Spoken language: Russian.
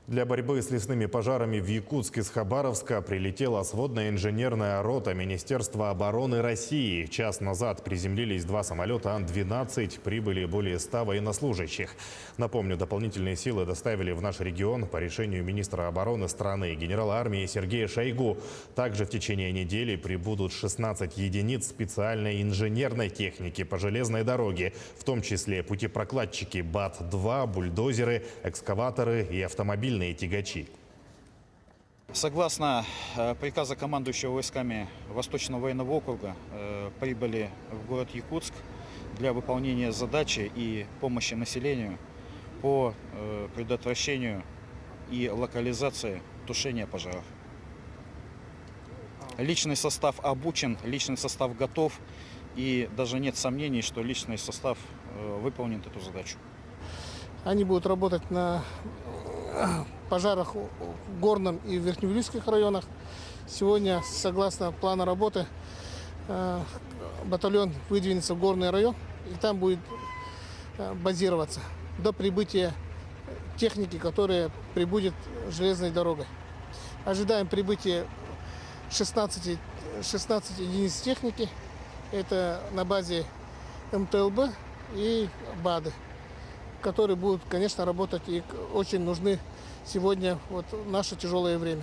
Для борьбы с лесными пожарами в Якутск из Хабаровска прилетела сводная инженерная рота Министерства обороны России. Час назад приземлились два самолета Ан-12, прибыли более 100 военнослужащих. Напомню, дополнительные силы доставили в наш регион по решению министра обороны страны, генерала армии Сергея Шойгу. Также в течение недели прибудут 16 единиц специальной инженерной техники по железной дороге, в том числе путепрокладчики БАТ-2, бульдозеры, экскаваторы и автомобильные тягачи. Согласно приказа командующего войсками Восточного военного округа, прибыли в город Якутск для выполнения задачи и помощи населению по предотвращению и локализации тушения пожаров. Личный состав обучен, личный состав готов, и даже нет сомнений, что личный состав выполнит эту задачу. Они будут работать на пожарах в Горном и Верхнеуральских районах. Сегодня, согласно плану работы, батальон выдвинется в Горный район и там будет базироваться до прибытия техники, которая прибудет железной дорогой. Ожидаем прибытия 16 единиц техники. Это на базе МТЛБ и БАДы, которые будут, конечно, работать и очень нужны сегодня в наше тяжелое время.